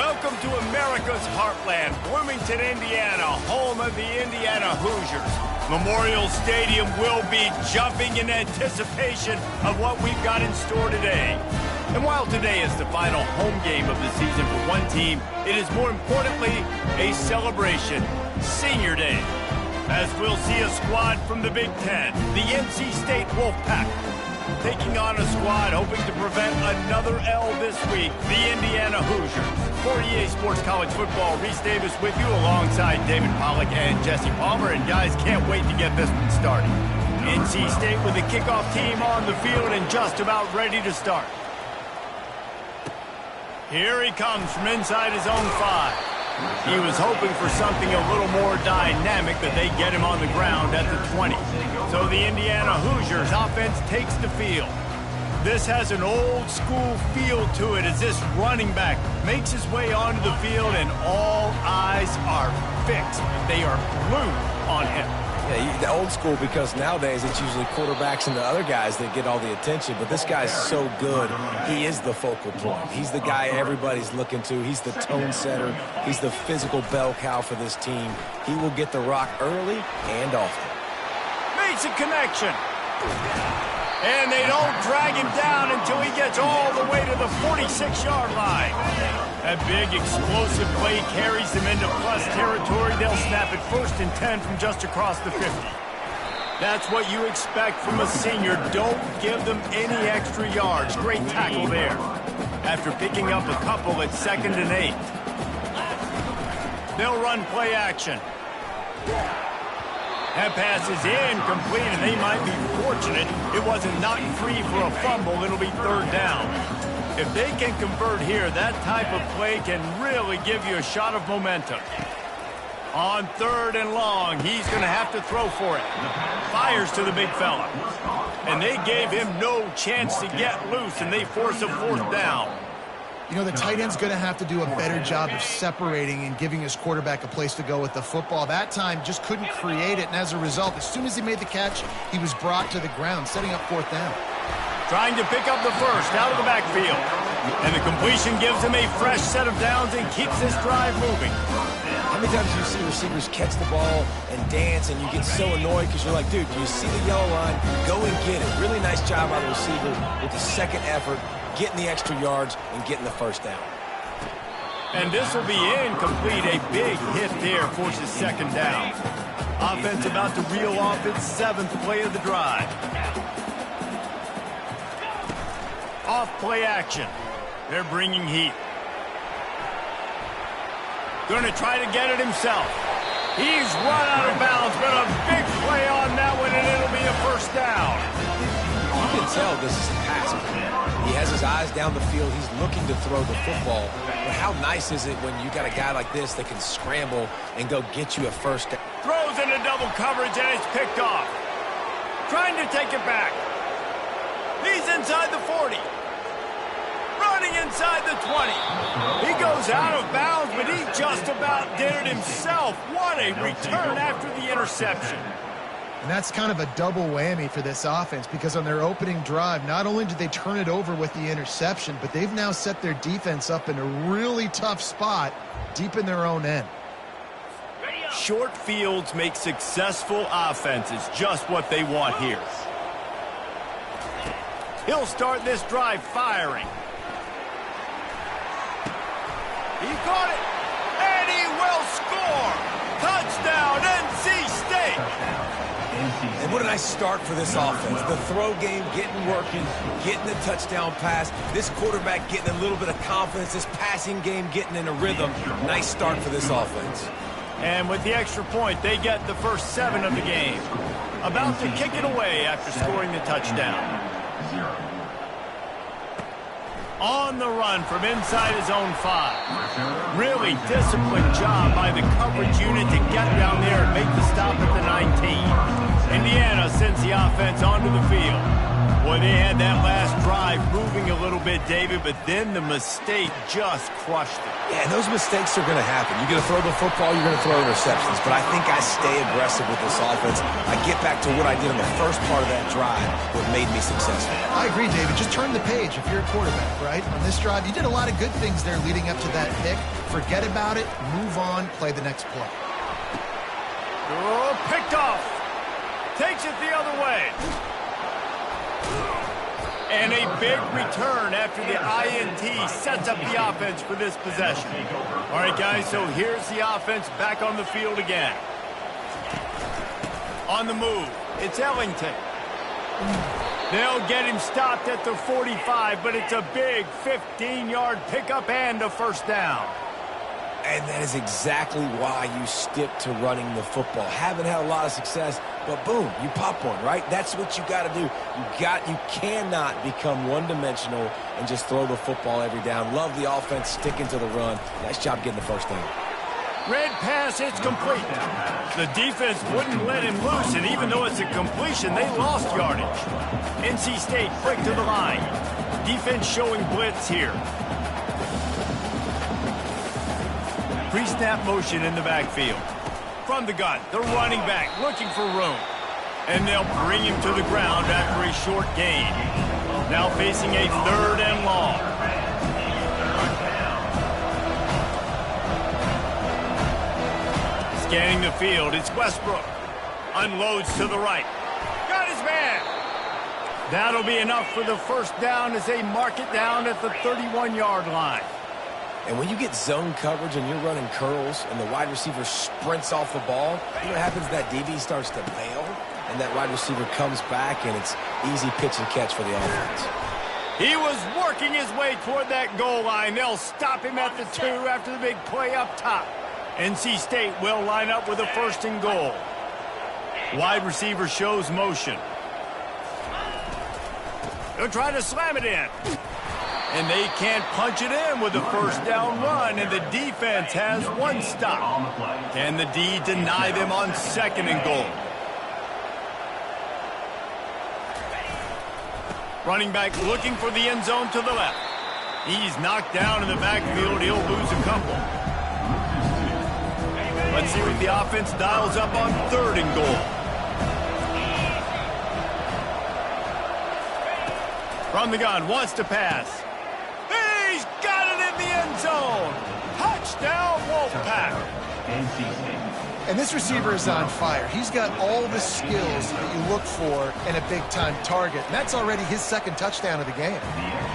Welcome to America's heartland, Bloomington, Indiana, home of the Indiana Hoosiers. Memorial Stadium will be jumping in anticipation of what we've got in store today. And while today is the final home game of the season for one team, it is more importantly a celebration, Senior Day. As we'll see a squad from the Big Ten, the NC State Wolfpack, taking on a squad hoping to prevent another L this week, the Indiana Hoosiers. For EA Sports College Football, Reese Davis with you alongside David Pollack and Jesse Palmer. And guys, can't wait to get this one started. NC State with the kickoff team on the field and just about ready to start. Here he comes from inside his own 5. He was hoping for something a little more dynamic, that they get him on the ground at the 20. So the Indiana Hoosiers offense takes the field. This has an old school feel to it as this running back makes his way onto the field and all eyes are fixed. They are glued on him. Yeah, the old school, because nowadays it's usually quarterbacks and the other guys that get all the attention, but this guy's so good. He is the focal point. He's the guy everybody's looking to. He's the tone setter. He's the physical bell cow for this team. He will get the rock early and often. Makes a connection. And they don't drag him down until he gets all the way to the 46-yard line. That big explosive play carries them into plus territory. They'll snap it 1st and 10 from just across the 50. That's what you expect from a senior. Don't give them any extra yards. Great tackle there. After picking up a couple at 2nd and 8. They'll run play action. That pass is incomplete, and they might be fortunate it wasn't knocked free for a fumble. It'll be 3rd down. If they can convert here, that type of play can really give you a shot of momentum. On 3rd and long, he's going to have to throw for it. Fires to the big fella. And they gave him no chance to get loose, and they force a 4th down. You know, the tight end's going to have to do a better job of separating and giving his quarterback a place to go with the football. That time just couldn't create it, and as a result, as soon as he made the catch, he was brought to the ground, setting up 4th down. Trying to pick up the first out of the backfield. And the completion gives him a fresh set of downs and keeps this drive moving. How many times do you see receivers catch the ball and dance, and you get so annoyed because you're like, dude, you see the yellow line, go and get it. Really nice job by the receiver with the second effort, getting the extra yards and getting the 1st down. And this will be incomplete. A big hit there forces 2nd down. Offense about to reel off its 7th play of the drive. Off play action. They're bringing heat. Going to try to get it himself. He's run out of bounds, but a big play on that one, and it'll be a 1st down. You can tell this is a pass play. He has his eyes down the field. He's looking to throw the football. But how nice is it when you got a guy like this that can scramble and go get you a 1st down? Throws into double coverage, and it's picked off. Trying to take it back. He's inside the 40. Running inside the 20. He goes out of bounds, but he just about did it himself. What a return after the interception. And that's kind of a double whammy for this offense, because on their opening drive, not only did they turn it over with the interception, but they've now set their defense up in a really tough spot deep in their own end. Short fields make successful offenses just what they want here. He'll start this drive firing. He caught it, and he will score. Touchdown, NC State. And what a nice start for this offense. The throw game getting working, getting the touchdown pass. This quarterback getting a little bit of confidence. This passing game getting in a rhythm. Nice start for this offense. And with the extra point, they get the first 7 of the game. About to kick it away after scoring the touchdown. On the run from inside his own 5. Really disciplined job by the coverage unit to get down there and make the stop at the 19. Indiana sends the offense onto the field. Boy, they had that last drive moving a little bit, David, but then the mistake just crushed it. Yeah, and those mistakes are going to happen. You're going to throw the football, you're going to throw interceptions. But I think I stay aggressive with this offense. I get back to what I did in the first part of that drive, what made me successful. I agree, David. Just turn the page if you're a quarterback, right? On this drive, you did a lot of good things there leading up to that pick. Forget about it, move on, play the next play. Oh, picked off. Takes it the other way. And a big return after the INT sets up the offense for this possession. All right, guys, so here's the offense back on the field again. On the move, it's Ellington. They'll get him stopped at the 45, but it's a big 15-yard pickup and a first down. And that is exactly why you stick to running the football. Haven't had a lot of success, but boom, you pop one, right? That's what you got to do. You cannot become one-dimensional and just throw the football every down. Love the offense sticking to the run. Nice job getting the first down. Red pass, it's complete. The defense wouldn't let him loose, and even though it's a completion, they lost yardage. NC State quick to the line. Defense showing blitz here. Pre-snap motion in the backfield. From the gun, the running back looking for room. And they'll bring him to the ground after a short gain. Now facing a 3rd and long. Scanning the field, it's Westbrook. Unloads to the right. Got his man. That'll be enough for the first down as they mark it down at the 31-yard line. And when you get zone coverage and you're running curls and the wide receiver sprints off the ball, you know what happens? That DB starts to bail, and that wide receiver comes back, and it's easy pitch and catch for the offense. He was working his way toward that goal line. They'll stop him at the 2 after the big play up top. NC State will line up with a 1st and goal. Wide receiver shows motion. They'll try to slam it in. And they can't punch it in with a first down run, and the defense has one stop. Can the D deny them on 2nd and goal? Running back looking for the end zone to the left. He's knocked down in the backfield. He'll lose a couple. Let's see what the offense dials up on 3rd and goal. From the gun, wants to pass. He's got it in the end zone. Touchdown, Wolfpack. And this receiver is on fire. He's got all the skills that you look for in a big-time target. And that's already his 2nd touchdown of the game.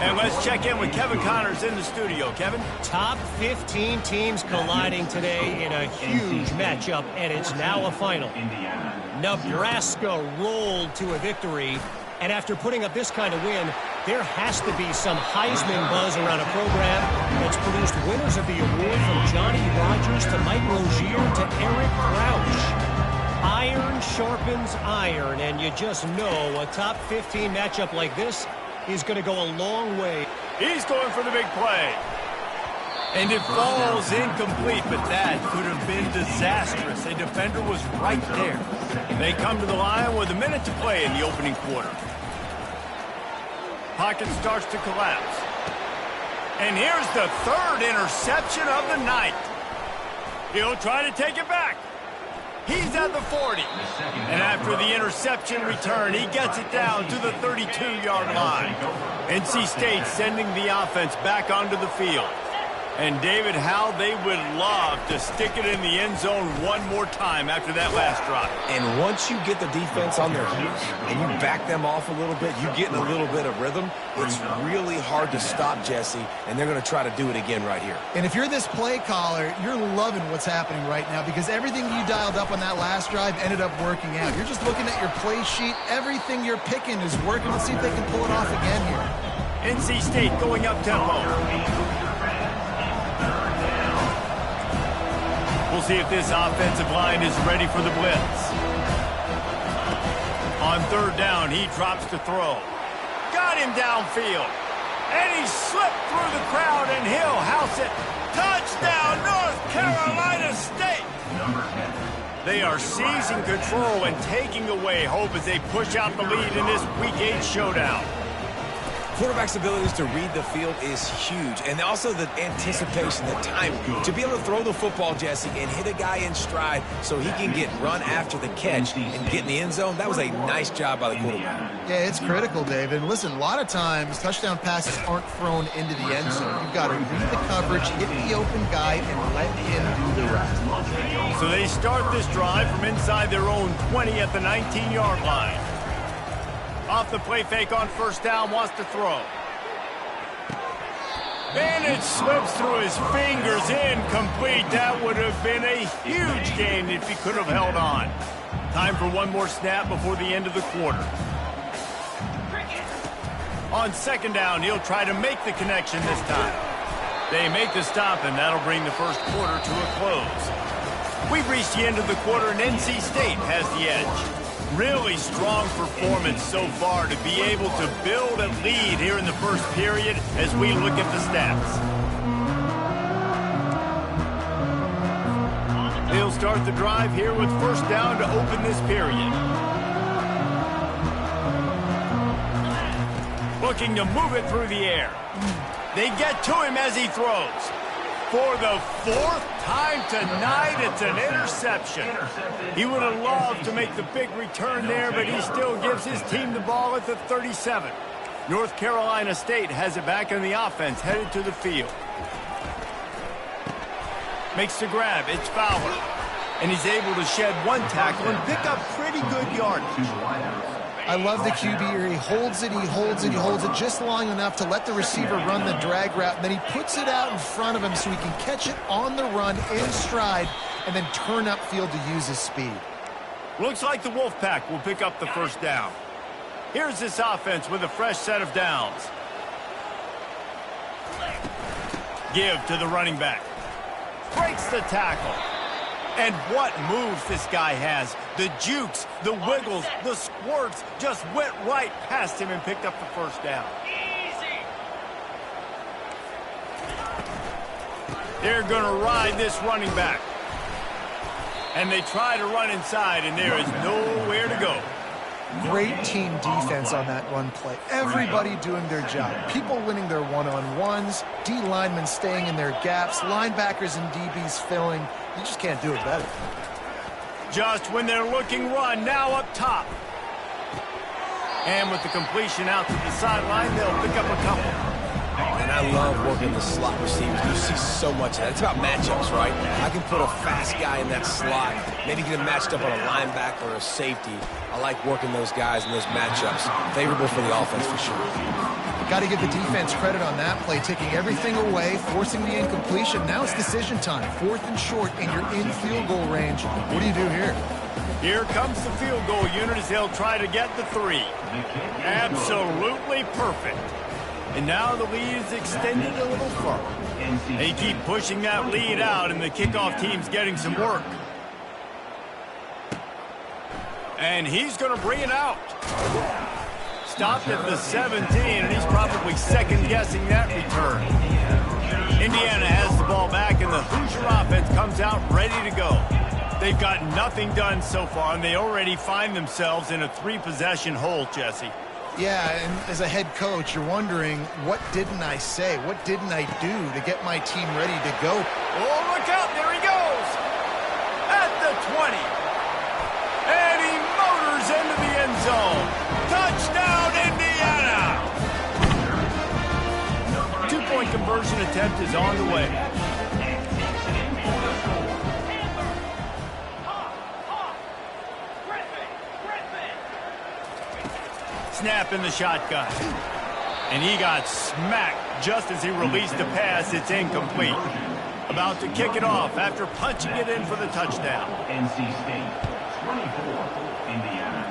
And let's check in with Kevin Connors in the studio. Kevin? Top 15 teams colliding today in a huge matchup, and it's now a final. Nebraska rolled to a victory, and after putting up this kind of win, there has to be some Heisman buzz around a program that's produced winners of the award from Johnny Rodgers to Mike Rozier to Eric Crouch. Iron sharpens iron, and you just know a top 15 matchup like this is going to go a long way. He's going for the big play. And it falls incomplete, but that could have been disastrous. A defender was right there. They come to the line with a minute to play in the opening quarter. Pocket starts to collapse. And here's the 3rd interception of the night. He'll try to take it back. He's at the 40. And after the interception return, he gets it down to the 32-yard line. NC State sending the offense back onto the field. And, David, how they would love to stick it in the end zone one more time after that last drive. And once you get the defense on their heels and you back them off a little bit, you get in a little bit of rhythm, it's really hard to stop Jesse, and they're going to try to do it again right here. And if you're this play caller, you're loving what's happening right now because everything you dialed up on that last drive ended up working out. You're just looking at your play sheet. Everything you're picking is working. Let's see if they can pull it off again here. NC State going up tempo. We'll see if this offensive line is ready for the blitz. On 3rd down, he drops to throw. Got him downfield. And he slipped through the crowd, and he'll house it. Touchdown, North Carolina State. They are seizing control and taking away hope as they push out the lead in this Week 8 showdown. Quarterback's abilities to read the field is huge, and also the anticipation, the timing. To be able to throw the football, Jesse, and hit a guy in stride so he can get run after the catch and get in the end zone, that was a nice job by the quarterback. Yeah, it's critical, David. Listen, a lot of times touchdown passes aren't thrown into the end zone. You've got to read the coverage, hit the open guy, and let him do the rest. So they start this drive from inside their own 20 at the 19-yard line. Off the play fake on first down, wants to throw. And it slips through his fingers, incomplete. That would have been a huge gain if he could have held on. Time for one more snap before the end of the quarter. On second down, he'll try to make the connection this time. They make the stop, and that'll bring the first quarter to a close. We've reached the end of the quarter, and NC State has the edge. Really strong performance so far to be able to build a lead here in the first period as we look at the stats. He'll start the drive here with first down to open this period. Looking to move it through the air. They get to him as he throws. For the fourth time tonight, it's an interception. He would have loved to make the big return there, but he still gives his team the ball at the 37. North Carolina State has it back in the offense, headed to the field. Makes the grab, it's Fowler. And he's able to shed one tackle and pick up pretty good yardage. I love the QB here. He holds it, he holds it, he holds it just long enough to let the receiver run the drag route. And then he puts it out in front of him so he can catch it on the run in stride and then turn upfield to use his speed. Looks like the Wolfpack will pick up the first down. Here's this offense with a fresh set of downs. Give to the running back. Breaks the tackle. And what moves this guy has. The jukes, the wiggles, the squirts just went right past him and picked up the first down. They're going to ride this running back. And they try to run inside, and there is nowhere to go. Great team defense on that run play. Everybody doing their job. People winning their one-on-ones, D linemen staying in their gaps, linebackers and DBs filling. You just can't do it better. Just when they're looking run, now up top. And with the completion out to the sideline, they'll pick up a couple. And I love working the slot receivers. You see so much of that. It's about matchups, right? I can put a fast guy in that slot, maybe get him matched up on a linebacker or a safety. I like working those guys in those matchups. Favorable for the offense for sure. Got to give the defense credit on that play, taking everything away, forcing the incompletion. Now it's decision time. 4th and short, and you're in field goal range. What do you do here? Here comes the field goal unit as they'll try to get the 3. Absolutely perfect. And now the lead is extended a little further. They keep pushing that lead out, and the kickoff team's getting some work. And he's going to bring it out. Stopped at the 17, and he's probably second-guessing that return. Indiana has the ball back, and the Hoosier offense comes out ready to go. They've got nothing done so far, and they already find themselves in a 3-possession hole, Jesse. Yeah, and as a head coach, you're wondering, what didn't I say? What didn't I do to get my team ready to go? Oh, look out. There he goes. At the 20. And he motors into the end zone. Touchdown, Indiana. 2-point conversion attempt is on the way. Snap in the shotgun. And he got smacked just as he released the pass. It's incomplete. About to kick it off after punching it in for the touchdown. NC State 24, Indiana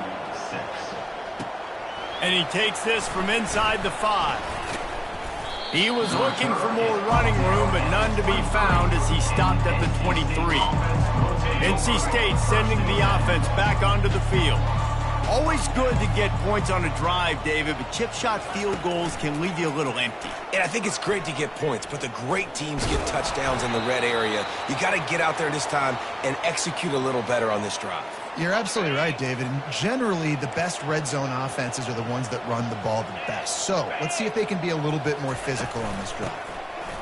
6. And he takes this from inside the 5. He was looking for more running room, but none to be found as he stopped at the 23. NC State sending the offense back onto the field. Always good to get points on a drive, David, but chip shot field goals can leave you a little empty. And I think it's great to get points, but the great teams get touchdowns in the red area. You got to get out there this time and execute a little better on this drive. You're absolutely right, David. And generally, the best red zone offenses are the ones that run the ball the best. So let's see if they can be a little bit more physical on this drive.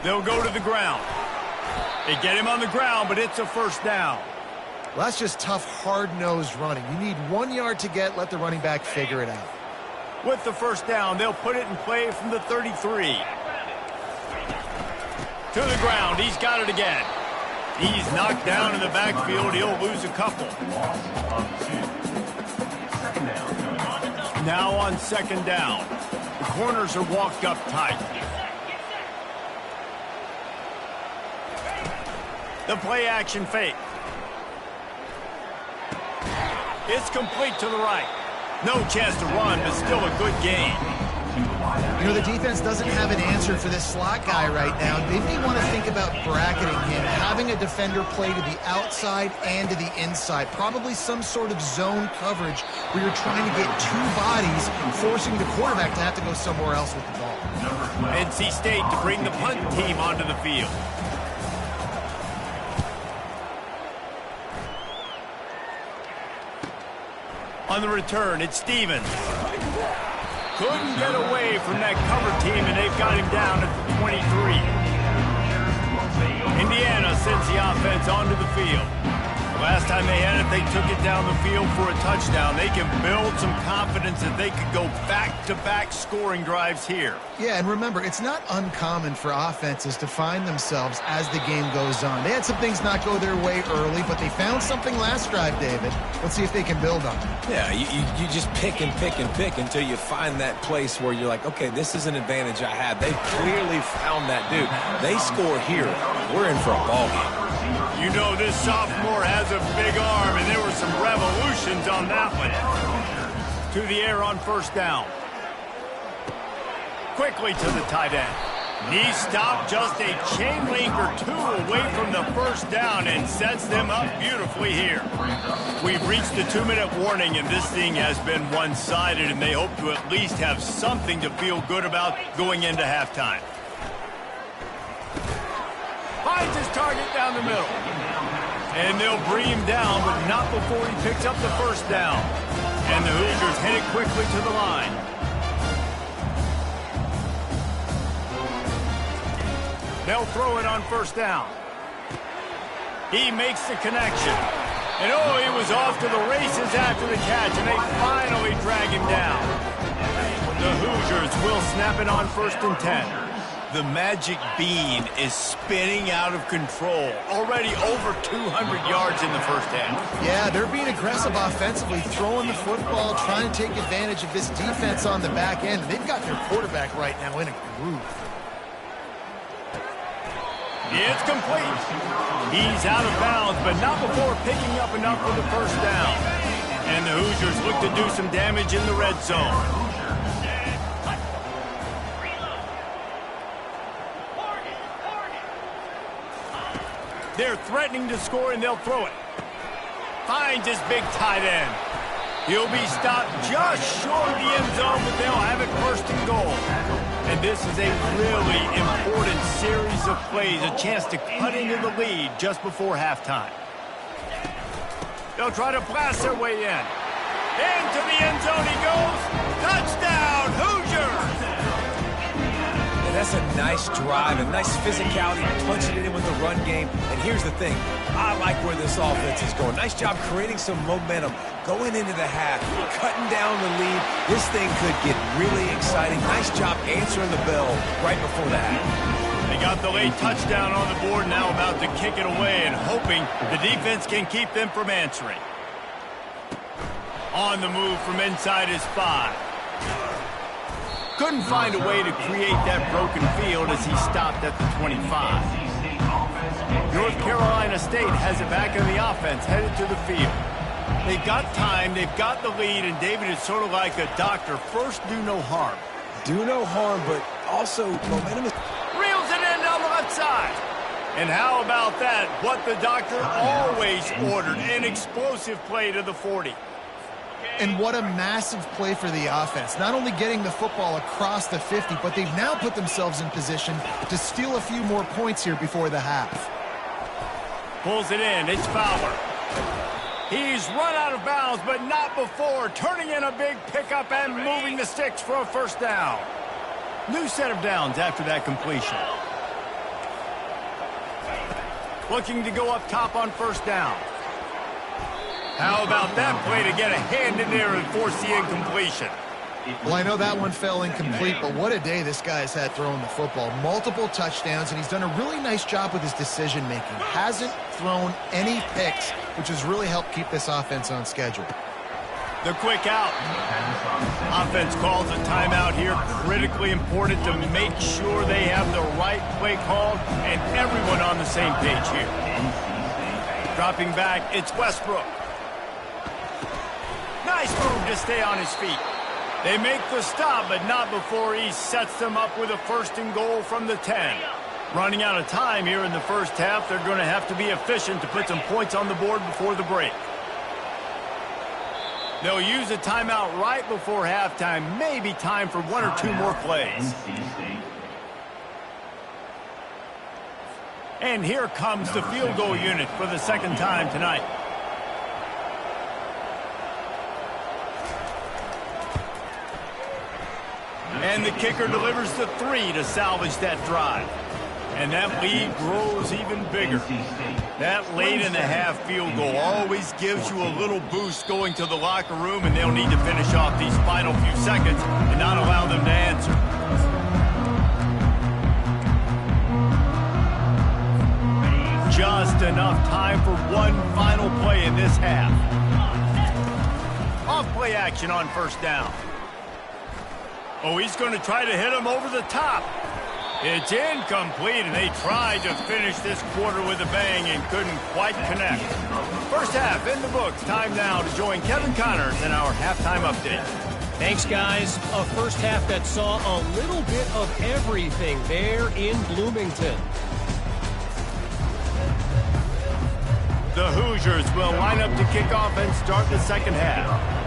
They'll go to the ground. They get him on the ground, but it's a first down. Well, that's just tough, hard-nosed running. You need 1 yard to get, let the running back figure it out. With the first down, they'll put it in play from the 33. To the ground, he's got it again. He's knocked down in the backfield. He'll lose a couple. Now on second down. The corners are walked up tight. The play action fake. It's complete to the right. No chance to run, but still a good gain. You know, the defense doesn't have an answer for this slot guy right now. They may want to think about bracketing him, having a defender play to the outside and to the inside. Probably some sort of zone coverage where you're trying to get two bodies, forcing the quarterback to have to go somewhere else with the ball. NC State to bring the punt team onto the field. On the return, it's Stevens. Couldn't get away from that cover team, and they've got him down at the 23. Indiana sends the offense onto the field. Last time they had it, they took it down the field for a touchdown. They can build some confidence that they could go back-to-back scoring drives here. Yeah, and remember, it's not uncommon for offenses to find themselves as the game goes on. They had some things not go their way early, but they found something last drive, David. Let's see if they can build on it. Yeah, you just pick and pick and pick until you find that place where you're like, okay, this is an advantage I have. They clearly found that dude. They score here. We're in for a ball game. You know this sophomore has a big arm, and there were some revolutions on that one. To the air on first down. Quickly to the tight end. He stopped just a chain link or two away from the first down and sets them up beautifully here. We've reached the 2-minute warning, and this thing has been one-sided, and they hope to at least have something to feel good about going into halftime. Finds his target down the middle. And they'll bring him down, but not before he picks up the first down. And the Hoosiers headed quickly to the line. They'll throw it on first down. He makes the connection. And oh, he was off to the races after the catch, and they finally drag him down. The Hoosiers will snap it on 1st and 10. The magic bean is spinning out of control. Already over 200 yards in the first half. Yeah, they're being aggressive offensively, throwing the football, trying to take advantage of this defense on the back end. They've got their quarterback right now in a groove. It's complete. He's out of bounds, but not before picking up enough for the first down. And the Hoosiers look to do some damage in the red zone. They're threatening to score, and they'll throw it. Finds his big tight end. He'll be stopped just short of the end zone, but they'll have it 1st and goal. And this is a really important series of plays, a chance to cut into the lead just before halftime. They'll try to blast their way in. Into the end zone he goes. Touchdown, Hoosiers! That's a nice drive, a nice physicality, punching it in with the run game. And here's the thing, I like where this offense is going. Nice job creating some momentum, going into the half, cutting down the lead. This thing could get really exciting. Nice job answering the bell right before the half. They got the late touchdown on the board, now about to kick it away and hoping the defense can keep them from answering. On the move from inside his 5. Couldn't find a way to create that broken field as he stopped at the 25. North Carolina State has it back in the offense, headed to the field. They've got time, they've got the lead, and David is sort of like a doctor. First, do no harm. Do no harm, but also momentum is... Reels it in down the left side. And how about that? What the doctor always ordered, an explosive play to the 40. And what a massive play for the offense. Not only getting the football across the 50, but they've now put themselves in position to steal a few more points here before the half. Pulls it in. It's Fowler. He's run out of bounds, but not before turning in a big pickup and moving the sticks for a first down. New set of downs after that completion. Looking to go up top on first down. How about that play to get a hand in there and force the incompletion? Well, I know that one fell incomplete, but what a day this guy has had throwing the football. Multiple touchdowns, and he's done a really nice job with his decision-making. Hasn't thrown any picks, which has really helped keep this offense on schedule. The quick out. Offense calls a timeout here. Critically important to make sure they have the right play called and everyone on the same page here. Dropping back, it's Westbrook. Nice move to stay on his feet. They make the stop, but not before he sets them up with a first and goal from the 10. Running out of time here in the first half, they're going to have to be efficient to put some points on the board before the break. They'll use a timeout right before halftime. Maybe time for one or two more plays. And here comes the field goal unit for the second time tonight. And the kicker delivers the 3 to salvage that drive. And that lead grows even bigger. That late in the half field goal always gives you a little boost going to the locker room, and they'll need to finish off these final few seconds and not allow them to answer. Just enough time for one final play in this half. Off play action on first down. Oh, he's going to try to hit him over the top. It's incomplete, and they tried to finish this quarter with a bang and couldn't quite connect. First half in the books. Time now to join Kevin Connors in our halftime update. Thanks, guys. A first half that saw a little bit of everything there in Bloomington. The Hoosiers will line up to kick off and start the second half.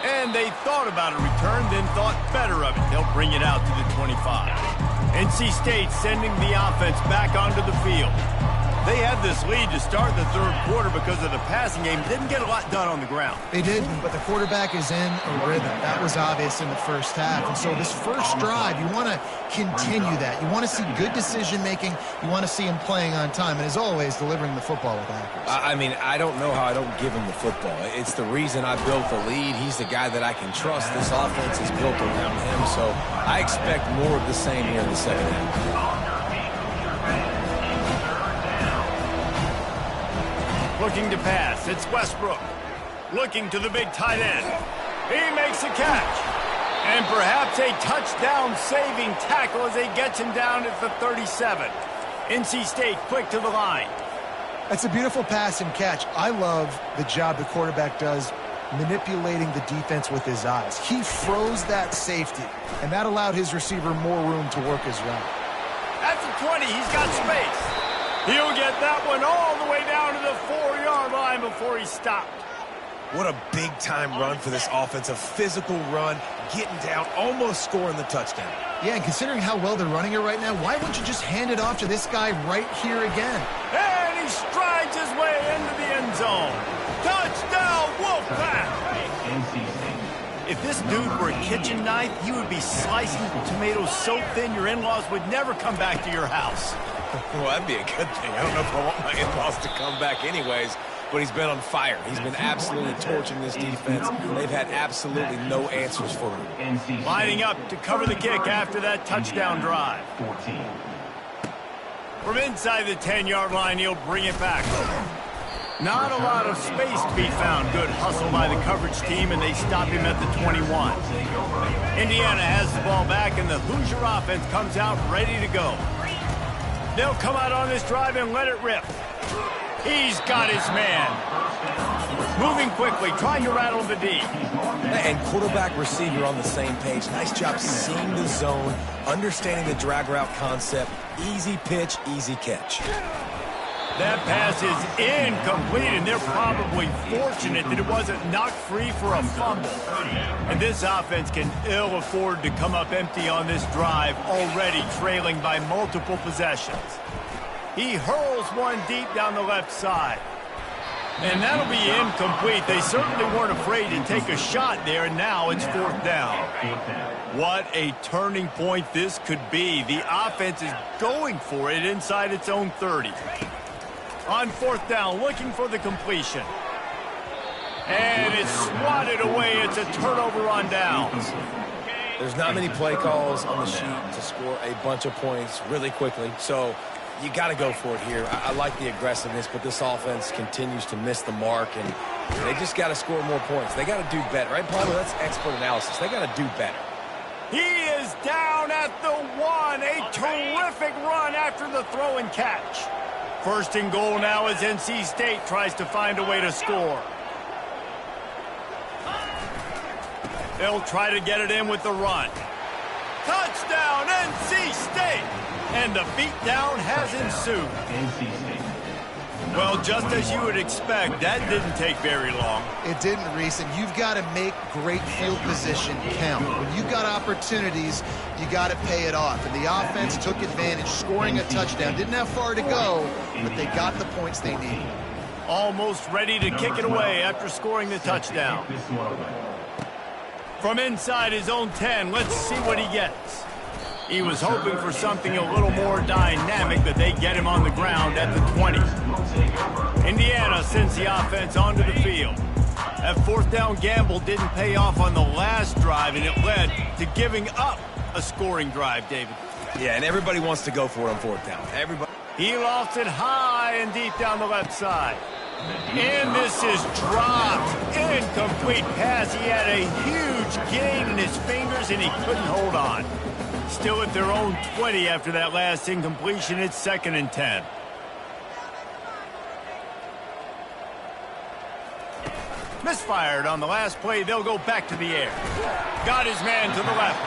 And they thought about a return, then thought better of it. They'll bring it out to the 25. NC State sending the offense back onto the field. They had this lead to start the third quarter because of the passing game. Didn't get a lot done on the ground. They didn't, but the quarterback is in a rhythm. That was obvious in the first half. And so this first drive, you want to continue that. You want to see good decision-making. You want to see him playing on time. And as always, delivering the football with accuracy. I mean, I don't know how I don't give him the football. It's the reason I built the lead. He's the guy that I can trust. This offense is built around him. So I expect more of the same here in the second half. Looking to pass, it's Westbrook. Looking to the big tight end. He makes a catch. And perhaps a touchdown-saving tackle as he gets him down at the 37. NC State quick to the line. That's a beautiful pass and catch. I love the job the quarterback does manipulating the defense with his eyes. He froze that safety, and that allowed his receiver more room to work his route. At the 20, he's got space. He'll get that one all the way down to the 4-yard line before he stopped. What a big-time run for this offense. A physical run, getting down, almost scoring the touchdown. Yeah, and considering how well they're running it right now, why wouldn't you just hand it off to this guy right here again? And he strides his way into the end zone. Touchdown, Wolfpack! If this dude were a kitchen knife, you would be slicing tomatoes so thin your in-laws would never come back to your house. Well, that'd be a good thing. I don't know if I want my in-laws to come back anyways, but he's been on fire. He's been absolutely torching this defense. They've had absolutely no answers for him. Lining up to cover the kick after that touchdown drive. 14. From inside the 10-yard line, he'll bring it back. Not a lot of space to be found. Good hustle by the coverage team, and they stop him at the 21. Indiana has the ball back, and the Hoosier offense comes out ready to go. They'll come out on this drive and let it rip. He's got his man. Moving quickly, trying to rattle the D. And quarterback receiver on the same page. Nice job seeing the zone, understanding the drag route concept. Easy pitch, easy catch. That pass is incomplete, and they're probably fortunate that it wasn't knocked free for a fumble. And this offense can ill afford to come up empty on this drive, already trailing by multiple possessions. He hurls one deep down the left side. And that'll be incomplete. They certainly weren't afraid to take a shot there, and now it's 4th down. What a turning point this could be. The offense is going for it inside its own 30. On 4th down, looking for the completion. And it's swatted away. It's a turnover on downs. There's not many play calls on the sheet to score a bunch of points really quickly, so you got to go for it here. I like the aggressiveness, but this offense continues to miss the mark, and they just got to score more points. They got to do better, right, Paulo? That's expert analysis. They got to do better. He is down at the 1. A terrific run after the throw and catch. 1st and goal now as NC State tries to find a way to score. They'll try to get it in with the run. Touchdown, NC State! And the beatdown has ensued. Well, just as you would expect, that didn't take very long. It didn't, Reese, and you've got to make great field position count. When you've got opportunities, you got to pay it off. And the offense took advantage, scoring a touchdown. Didn't have far to go, but they got the points they needed. Almost ready to kick it away after scoring the touchdown. From inside his own 10, let's see what he gets. He was hoping for something a little more dynamic, but they get him on the ground at the 20. Indiana sends the offense onto the field. That 4th down gamble didn't pay off on the last drive, and it led to giving up a scoring drive, David. Yeah, and everybody wants to go for it on 4th down. Everybody. He lofts it high and deep down the left side. And this is dropped. Incomplete pass. He had a huge gain in his fingers, and he couldn't hold on. Still at their own 20 after that last incompletion. It's 2nd and 10. Misfired on the last play. They'll go back to the air. Got his man to the left.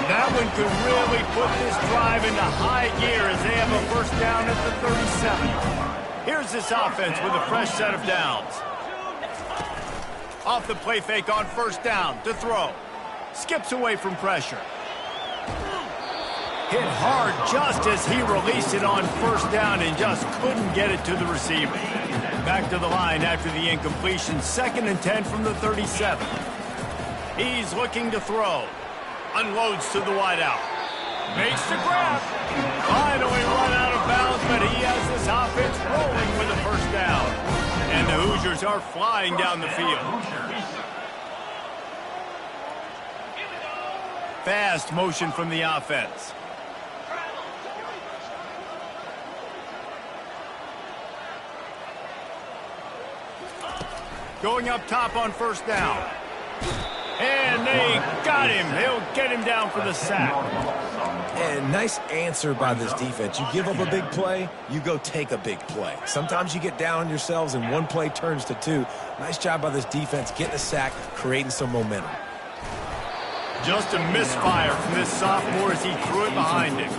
That one could really put this drive into high gear as they have a 1st down at the 37. Here's this offense with a fresh set of downs. Off the play fake on 1st down to throw. Skips away from pressure. Hit hard just as he released it on 1st down and just couldn't get it to the receiver. Back to the line after the incompletion. 2nd and 10 from the 37. He's looking to throw. Unloads to the wideout. Makes the grab. Finally run out of bounds, but he has this offense rolling with a 1st down. And the Hoosiers are flying down the field. Fast motion from the offense. Going up top on 1st down. And they got him. They'll get him down for the sack. And nice answer by this defense. You give up a big play, you go take a big play. Sometimes you get down on yourselves and one play turns to 2. Nice job by this defense getting a sack, creating some momentum. Just a misfire from this sophomore as he threw it behind him.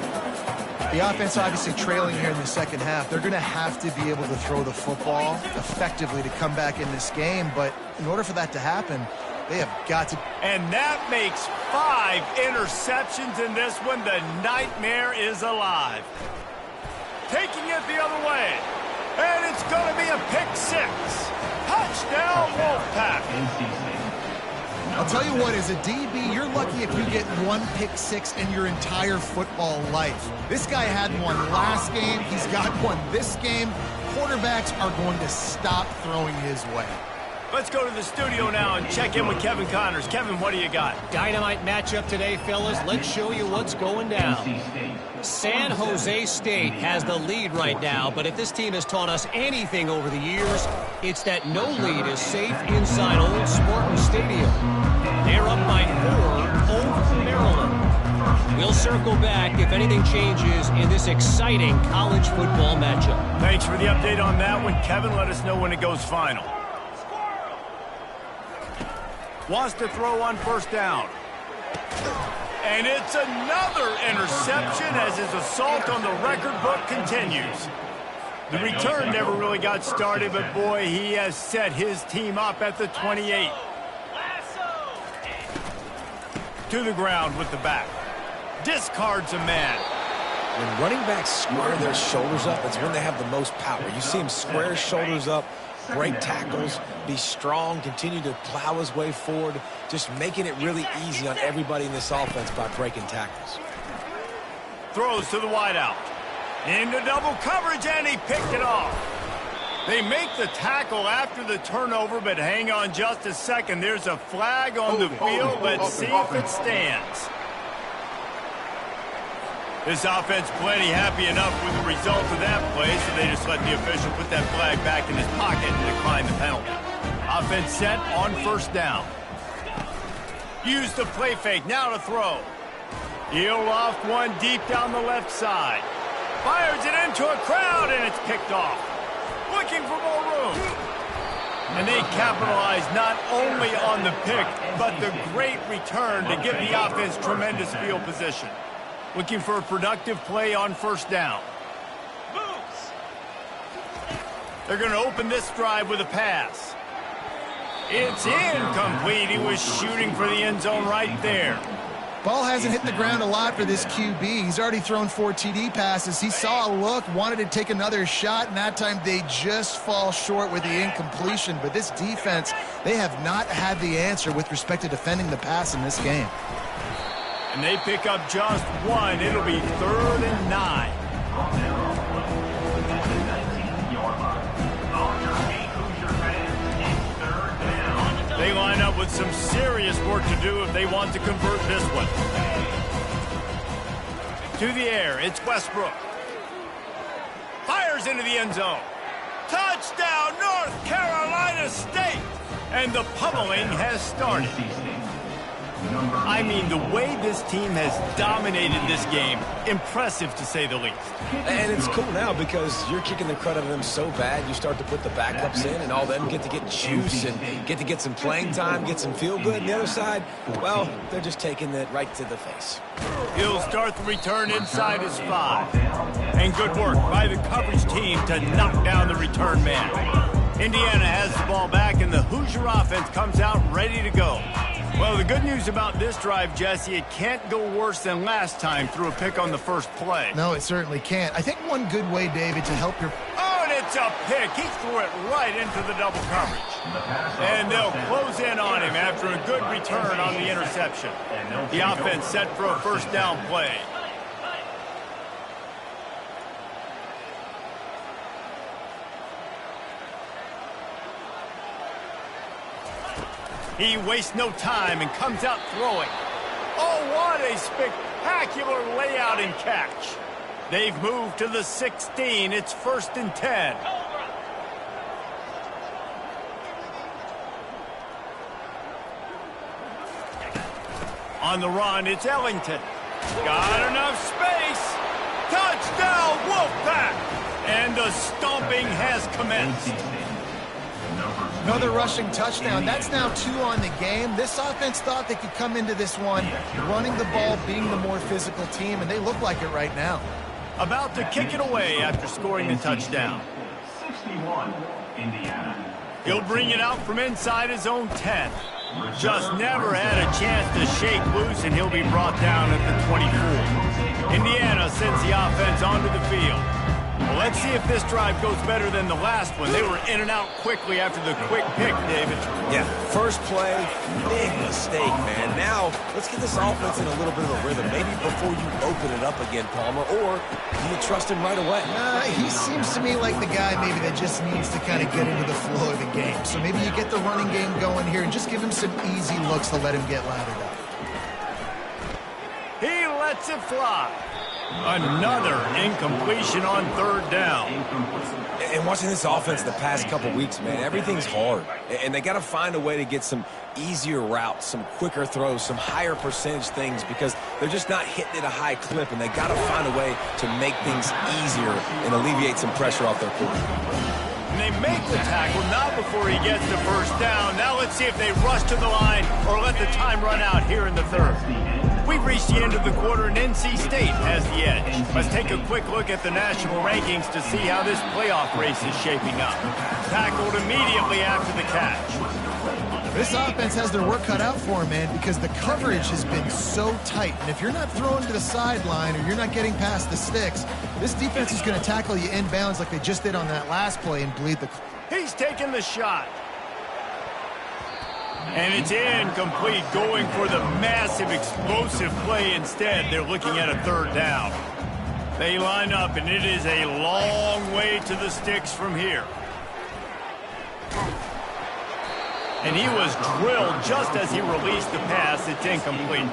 The offense obviously trailing here in the 2nd half. They're going to have to be able to throw the football effectively to come back in this game. But in order for that to happen, they have got to. And that makes 5 interceptions in this one. The nightmare is alive. Taking it the other way. And it's going to be a pick 6. Touchdown, Wolfpack. I'll tell you what, as a DB, you're lucky if you get 1 pick 6 in your entire football life. This guy had one last game. He's got one this game. Quarterbacks are going to stop throwing his way. Let's go to the studio now and check in with Kevin Connors. Kevin, what do you got? Dynamite matchup today, fellas. Let's show you what's going down. San Jose State has the lead right now, but if this team has taught us anything over the years, it's that no lead is safe inside Old Spartan Stadium. They're up by 4 over Maryland. We'll circle back if anything changes in this exciting college football matchup. Thanks for the update on that one, Kevin. Let us know when it goes final. Wants to throw on 1st down. And it's another interception as his assault on the record book continues. The return never really got started, but boy, he has set his team up at the 28. To the ground with the back. Discards a man. When running backs square their shoulders up, it's when they have the most power. You see him square his shoulders up, break tackles, be strong, continue to plow his way forward, just making it really easy on everybody in this offense by breaking tackles. Throws to the wideout. Into double coverage, and he picked it off. They make the tackle after the turnover, but hang on just a second. There's a flag on the field. Let's see if it stands. This offense plenty happy enough with the result of that play, so they just let the official put that flag back in his pocket and decline the penalty. Offense set on first down. Use the play fake, now to throw. He'll loft one deep down the left side. Fires it into a crowd, and it's picked off. Looking for more room. And they capitalize not only on the pick, but the great return to give the offense tremendous field position. Looking for a productive play on first down. They're going to open this drive with a pass. It's incomplete. He was shooting for the end zone right there. Ball hasn't hit the ground a lot for this QB. He's already thrown 4 TD passes. He saw a look, wanted to take another shot, and that time they just fall short with the incompletion. But this defense, they have not had the answer with respect to defending the pass in this game. And they pick up just one. It'll be 3rd and 9. They line up with some serious work to do if they want to convert this one. To the air, it's Westbrook. Fires into the end zone. Touchdown, North Carolina State! And the pummeling has started. I mean, the way this team has dominated this game, impressive to say the least. And it's cool now because you're kicking the crud out of them so bad, you start to put the backups in, and all them get to get juice and get to get some playing time, get some feel good. And the other side, well, they're just taking it right to the face. He'll start the return inside his 5. And good work by the coverage team to knock down the return man. Indiana has the ball back, and the Hoosier offense comes out ready to go. Well, the good news about this drive, Jesse, it can't go worse than last time through a pick on the first play. No, it certainly can't. I think one good way, David, to help your... Oh, and it's a pick. He threw it right into the double coverage. And they'll close in on him after a good return on the interception. The offense set for a first down play. He wastes no time and comes out throwing. Oh, what a spectacular layout and catch. They've moved to the 16. It's 1st and 10. On the run, it's Ellington. Got enough space. Touchdown, Wolfpack. And the stomping has commenced. Another rushing touchdown. That's now 2 on the game. This offense thought they could come into this one running the ball, being the more physical team, and they look like it right now. About to kick it away after scoring the touchdown. 61, Indiana. He'll bring it out from inside his own 10. Just never had a chance to shake loose, and he'll be brought down at the 24. Indiana sends the offense onto the field. Well, let's see if this drive goes better than the last one. They were in and out quickly after the quick pick, David. Yeah, first play, big mistake, man. Now, let's get this offense in a little bit of a rhythm. Maybe before you open it up again, Palmer, or do you trust him right away? He seems to me like the guy maybe that just needs to kind of get into the flow of the game. So maybe you get the running game going here and just give him some easy looks to let him get lathered up. He lets it fly. Another incompletion on 3rd down. And watching this offense the past couple weeks, man, everything's hard. And they got to find a way to get some easier routes, some quicker throws, some higher percentage things because they're just not hitting at a high clip, and they got to find a way to make things easier and alleviate some pressure off their quarterback. And they make the tackle, not before he gets the first down. Now let's see if they rush to the line or let the time run out here in the 3rd. We've reached the end of the quarter, and NC State has the edge. Let's take a quick look at the national rankings to see how this playoff race is shaping up. Tackled immediately after the catch. This offense has their work cut out for them, man, because the coverage has been so tight. And if you're not throwing to the sideline or you're not getting past the sticks, this defense is going to tackle you inbounds like they just did on that last play and bleed the... He's taking the shot. And it's incomplete, going for the massive explosive play instead. They're looking at a third down. They line up, and it is a long way to the sticks from here. And he was drilled just as he released the pass. It's incomplete.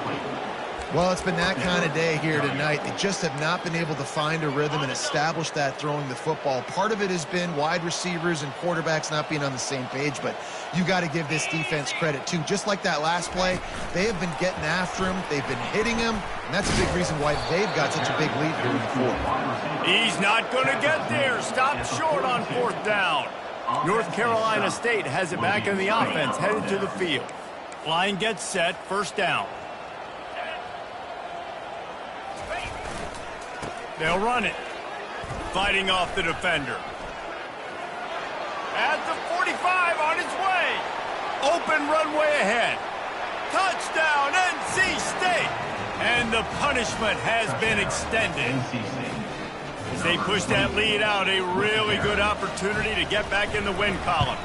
Well, it's been that kind of day here tonight. They just have not been able to find a rhythm and establish that throwing the football. Part of it has been wide receivers and quarterbacks not being on the same page, but you got to give this defense credit too. Just like that last play, they have been getting after him. They've been hitting him, and that's a big reason why they've got such a big lead here in the fourth. He's not going to get there. Stopped short on fourth down. North Carolina State has it back in the offense, headed to the field. Line gets set, first down. They'll run it. Fighting off the defender. At the 45, on its way. Open runway ahead. Touchdown, NC State. And the punishment has been extended. As they push that lead out, a really good opportunity to get back in the win column.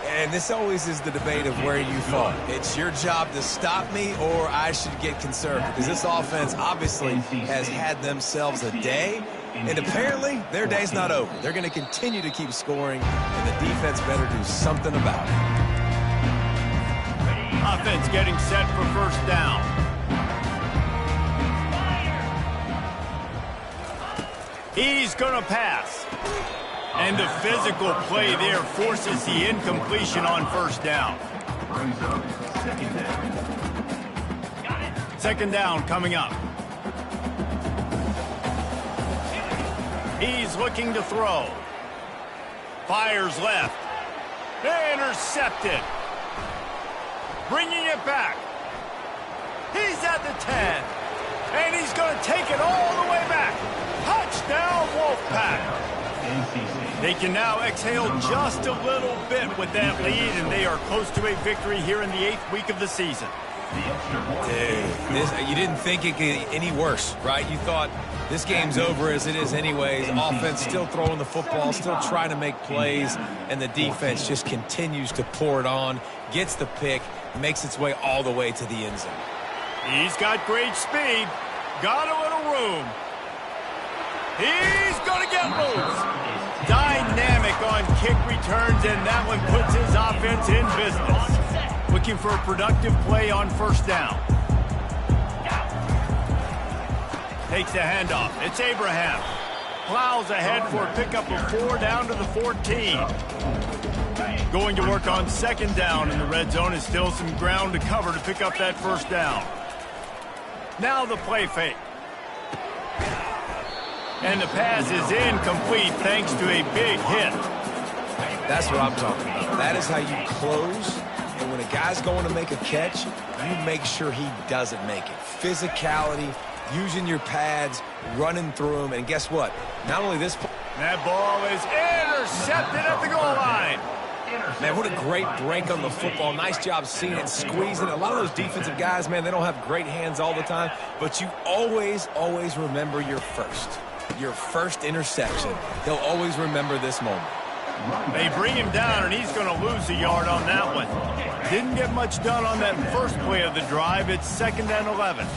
And this always is the debate of where you fall. It's your job to stop me, or I should get conservative. Because this offense obviously has had themselves a day, and apparently their day's not over. They're going to continue to keep scoring, and the defense better do something about it. Offense getting set for first down. He's going to pass. And the physical play there forces the incompletion on first down. Second down coming up. He's looking to throw. Fires left. Intercepted. Bringing it back. He's at the 10. And he's going to take it all the way back. Touchdown, Wolfpack. They can now exhale just a little bit with that lead, and they are close to a victory here in the 8th week of the season. You didn't think it could get any worse, right? You thought this game's over as it is anyways. Offense still throwing the football, still trying to make plays, and the defense just continues to pour it on, gets the pick, makes its way all the way to the end zone. He's got great speed, got a little room. He's going to get loose. Dynamic on kick returns, and that one puts his offense in business. Looking for a productive play on first down. Takes the handoff. It's Abraham. Plows ahead for a pickup of 4 down to the 14. Going to work on second down in the red zone. Is still some ground to cover to pick up that first down. Now the play fake. And the pass is incomplete thanks to a big hit. That's what I'm talking about. That is how you close. And when a guy's going to make a catch, you make sure he doesn't make it. Physicality, using your pads, running through them. And guess what? Not only this. That ball is intercepted at the goal line. Man, what a great break on the football. Nice job seeing it, squeezing. A lot of those defensive guys, man, they don't have great hands all the time. But you always, always remember your first interception. He'll always remember this moment. They bring him down, and he's going to lose a yard on that one. Didn't get much done on that first play of the drive. It's 2nd and 11.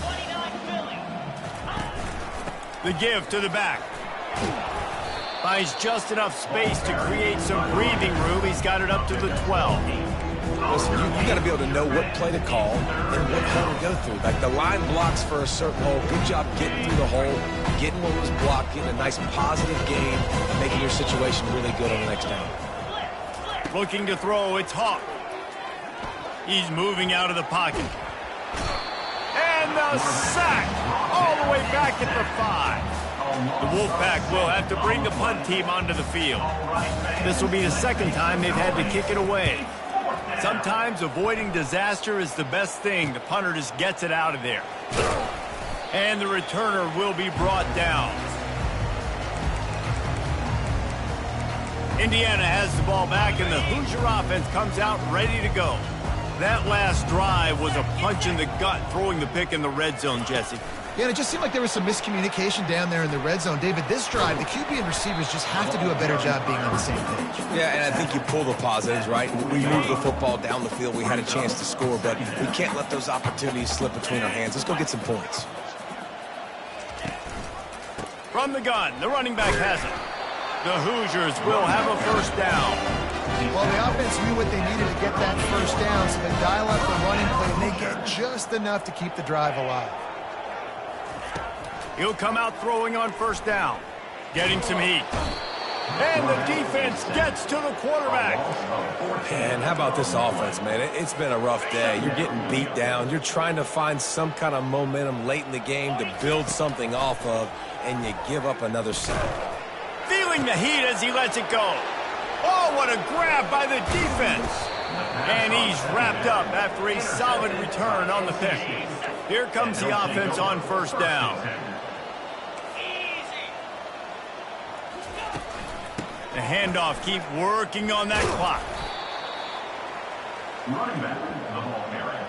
The give to the back. Finds just enough space to create some breathing room. He's got it up to the 12. Listen, you got to be able to know what play to call and what hole to go through. Like the line blocks for a certain hole. Good job getting through the hole, getting what was blocked, getting a nice positive gain, making your situation really good on the next down. Looking to throw, it's Hawk. He's moving out of the pocket. And the sack all the way back at the 5. The Wolfpack will have to bring the punt team onto the field. This will be the second time they've had to kick it away. Sometimes avoiding disaster is the best thing. The punter just gets it out of there. And the returner will be brought down. Indiana has the ball back, and the Hoosier offense comes out ready to go. That last drive was a punch in the gut, throwing the pick in the red zone, Jesse. Yeah, and it just seemed like there was some miscommunication down there in the red zone. David, this drive, the QB and receivers just have to do a better job being on the same page. Yeah, and I think you pull the positives, right? We moved the football down the field. We had a chance to score, but we can't let those opportunities slip between our hands. Let's go get some points. From the gun, the running back has it. The Hoosiers will have a first down. Well, the offense knew what they needed to get that first down, so they dial up the running play, and they get just enough to keep the drive alive. He'll come out throwing on first down, getting some heat. And the defense gets to the quarterback. And how about this offense, man? It's been a rough day. You're getting beat down. You're trying to find some kind of momentum late in the game to build something off of, and you give up another sack. Feeling the heat as he lets it go. Oh, what a grab by the defense. And he's wrapped up after a solid return on the pick. Here comes the offense on first down. The handoff, keep working on that clock. Running back, the ball carrier.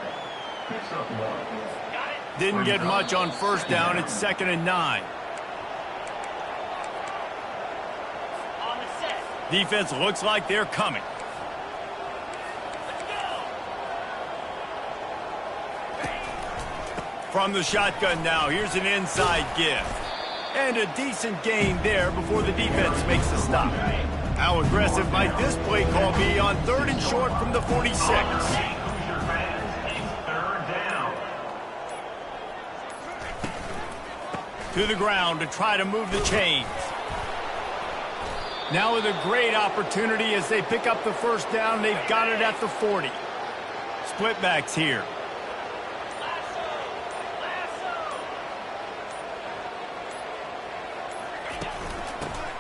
Picks up 1. Didn't get much on first down. It's 2nd and 9. Defense looks like they're coming. From the shotgun now, here's an inside give. And a decent gain there before the defense makes the stop. How aggressive might this play call be on 3rd and short from the 46? To the ground to try to move the chains. Now with a great opportunity as they pick up the first down. They've got it at the 40. Split backs here.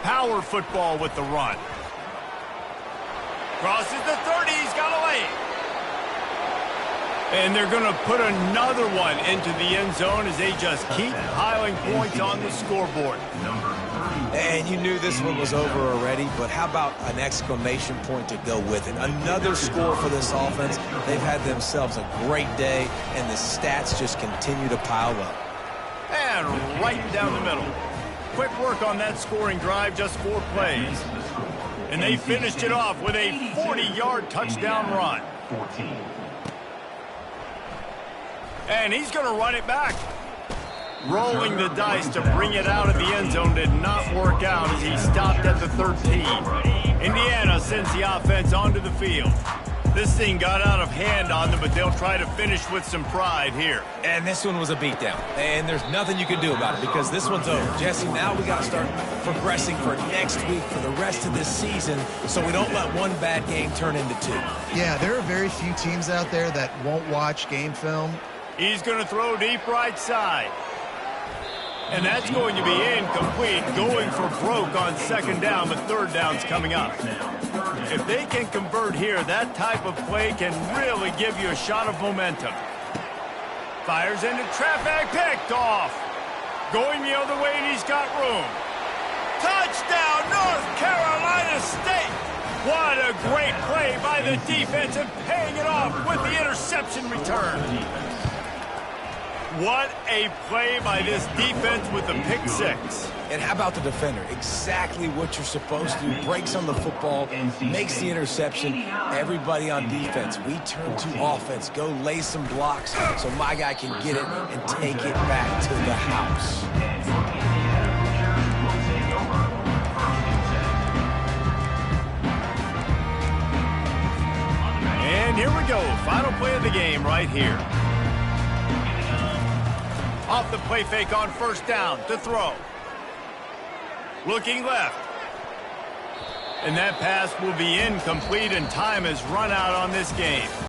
Power football with the run. Crosses the 30. He's got a lane. And they're going to put another one into the end zone as they just keep piling points on the scoreboard. And you knew this one was over already, but how about an exclamation point to go with it? Another score for this offense. They've had themselves a great day, and the stats just continue to pile up. And right down the middle. Quick work on that scoring drive, just 4 plays. And they finished it off with a 40-yard touchdown run. And he's going to run it back. Rolling the dice to bring it out of the end zone did not work out as he stopped at the 13. Indiana sends the offense onto the field. This thing got out of hand on them, but they'll try to finish with some pride here. And this one was a beatdown. And there's nothing you can do about it because this one's over. Jesse, now we got to start progressing for next week, for the rest of this season, so we don't let one bad game turn into 2. Yeah, there are very few teams out there that won't watch game film. He's going to throw deep right side. And that's going to be incomplete, going for broke on 2nd down, but 3rd down's coming up. If they can convert here, that type of play can really give you a shot of momentum. Fires into traffic, picked off. Going the other way, and he's got room. Touchdown, North Carolina State! What a great play by the defense and paying it off with the interception return. What a play by this defense with the pick 6. And how about the defender? Exactly what you're supposed to do. Breaks on the football, makes the interception. Everybody on defense, we turn to offense. Go lay some blocks so my guy can get it and take it back to the house. And here we go. Final play of the game right here. Off the play fake on first down to throw. Looking left. And that pass will be incomplete, and time has run out on this game.